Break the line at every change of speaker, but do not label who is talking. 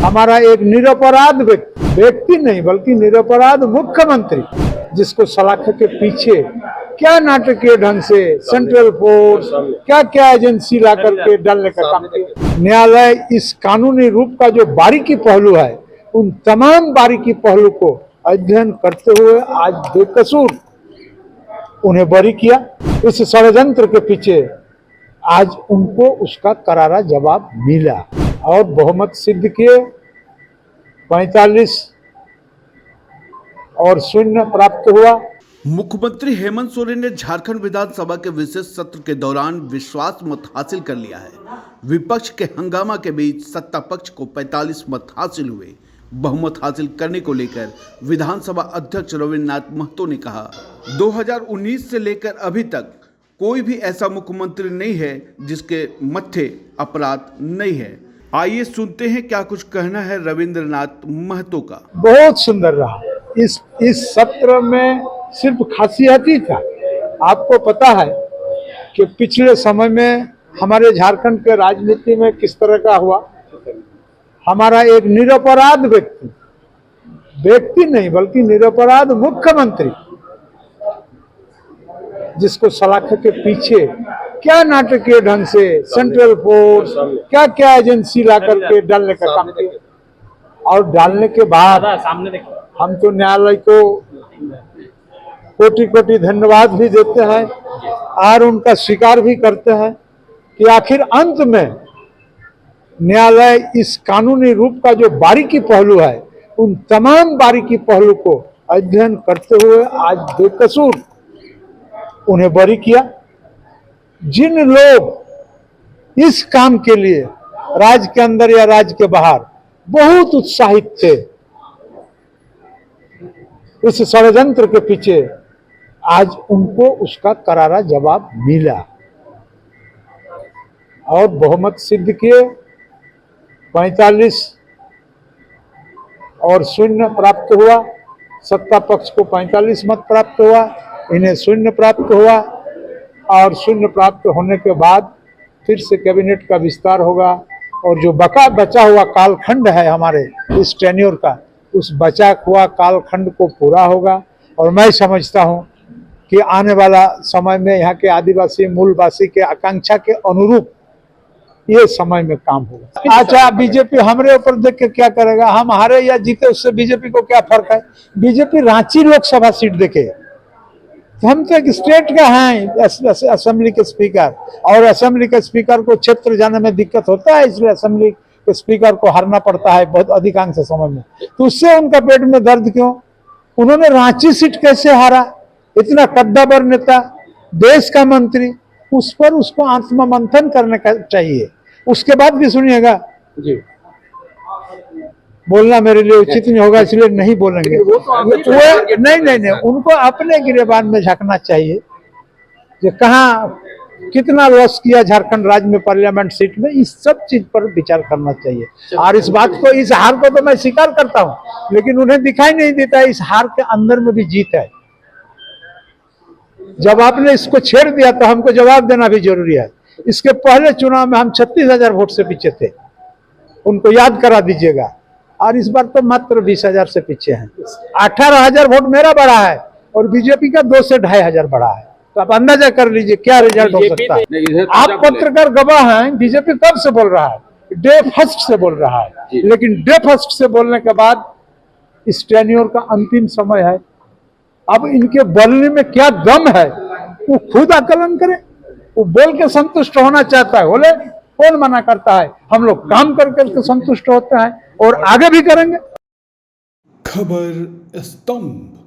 हमारा एक निरपराध व्यक्ति नहीं बल्कि निरपराध मुख्यमंत्री जिसको सलाखे के पीछे क्या नाटकीय ढंग से सेंट्रल फोर्स क्या क्या एजेंसी ला करके डालने का काम किया। न्यायालय इस कानूनी रूप का जो बारीकी पहलू है उन तमाम बारीकी पहलू को अध्ययन करते हुए आज बेकसूर उन्हें बरी किया। इस षड्यंत्र के पीछे आज उनको उसका करारा जवाब मिला और बहुमत सिद्ध किए 45 और शून्य प्राप्त हुआ।
मुख्यमंत्री हेमंत सोरेन ने झारखंड विधानसभा के विशेष सत्र के दौरान विश्वास मत हासिल कर लिया है। विपक्ष के हंगामा के बीच सत्ता पक्ष को 45 मत हासिल हुए। बहुमत हासिल करने को लेकर विधानसभा अध्यक्ष रविन्द्रनाथ महतो ने कहा, 2019 से लेकर अभी तक कोई भी ऐसा मुख्यमंत्री नहीं है जिसके मत्थे अपराध नहीं है। आइए सुनते हैं क्या कुछ कहना है रविन्द्रनाथ महतो का।
बहुत सुंदर रहा। इस सत्र में सिर्फ खासियत ही था। आपको पता है कि पिछले समय में हमारे झारखंड के राजनीति में किस तरह का हुआ। हमारा एक निरपराध व्यक्ति नहीं बल्कि निरपराध मुख्यमंत्री जिसको सलाखे के पीछे क्या नाटकीय ढंग से सेंट्रल फोर्स क्या क्या एजेंसी ला करके डालने का काम किया और डालने के बाद हम तो न्यायालय को कोटि कोटि धन्यवाद भी देते हैं और उनका स्वीकार भी करते हैं कि आखिर अंत में न्यायालय इस कानूनी रूप का जो बारीकी पहलू है उन तमाम बारीकी पहलू को अध्ययन करते हुए आज बेकसूर उन्हें बरी किया। जिन लोग इस काम के लिए राज्य के अंदर या राज्य के बाहर बहुत उत्साहित थे, इस षड्यंत्र के पीछे आज उनको उसका करारा जवाब मिला और बहुमत सिद्ध किए 45 और शून्य प्राप्त हुआ। सत्ता पक्ष को 45 मत प्राप्त हुआ, इन्हें शून्य प्राप्त हुआ और शून्य प्राप्त होने के बाद फिर से कैबिनेट का विस्तार होगा और जो बचा हुआ कालखंड है हमारे इस टेन्योर का, उस बचा हुआ कालखंड को पूरा होगा। और मैं समझता हूं कि आने वाला समय में यहाँ के आदिवासी मूलवासी के आकांक्षा के अनुरूप ये समय में काम होगा। अच्छा, बीजेपी हमारे ऊपर देख के क्या करेगा? हम हारे या जीते उससे बीजेपी को क्या फर्क है? बीजेपी रांची लोकसभा सीट देखे, हम तो एक स्टेट का हैं असेंबली के स्पीकर और असेंबली के स्पीकर को क्षेत्र जाने में दिक्कत होता है, इसलिए असेंबली के स्पीकर को हारना पड़ता है बहुत अधिकांश समय में। तो उससे उनका पेट में दर्द क्यों? उन्होंने रांची सीट कैसे हारा? इतना कद्दावर नेता, देश का मंत्री, उस पर उसको आत्ममंथन करने का चाहिए। उसके बाद भी सुनिएगा जी, बोलना मेरे लिए उचित नहीं होगा इसलिए नहीं बोलेंगे। वो नहीं, उनको अपने गिरेबान में झांकना चाहिए कि कहाँ कितना लॉस किया झारखंड राज्य में पार्लियामेंट सीट में। इस सब चीज पर विचार करना चाहिए और इस बात को, इस हार को तो मैं स्वीकार करता हूं, लेकिन उन्हें दिखाई नहीं देता इस हार के अंदर में भी जीत है। जब आपने इसको छेड़ दिया तो हमको जवाब देना भी जरूरी है। इसके पहले चुनाव में हम 36,000 वोट से पीछे थे, उनको याद करा दीजिएगा, और इस बार तो मात्र 20,000 से पीछे हैं। 18,000 वोट मेरा बढ़ा है और बीजेपी का 2 से 2,500 बढ़ा है। तो आप अंदाजा कर लीजिए क्या रिजल्ट हो सकता है। आप पत्रकार गवाह हैं, बीजेपी कब से बोल रहा है? डे फर्स्ट से बोल रहा है, लेकिन डे फर्स्ट से बोलने के बाद इस टेन्योर का अंतिम समय है। अब इनके बोलने में क्या दम है वो खुद आकलन करें। वो बोल के संतुष्ट होना चाहता है, बोले, कौन मना करता है? हम लोग काम करके संतुष्ट होते हैं और आगे भी करेंगे।
खबर स्तंभ।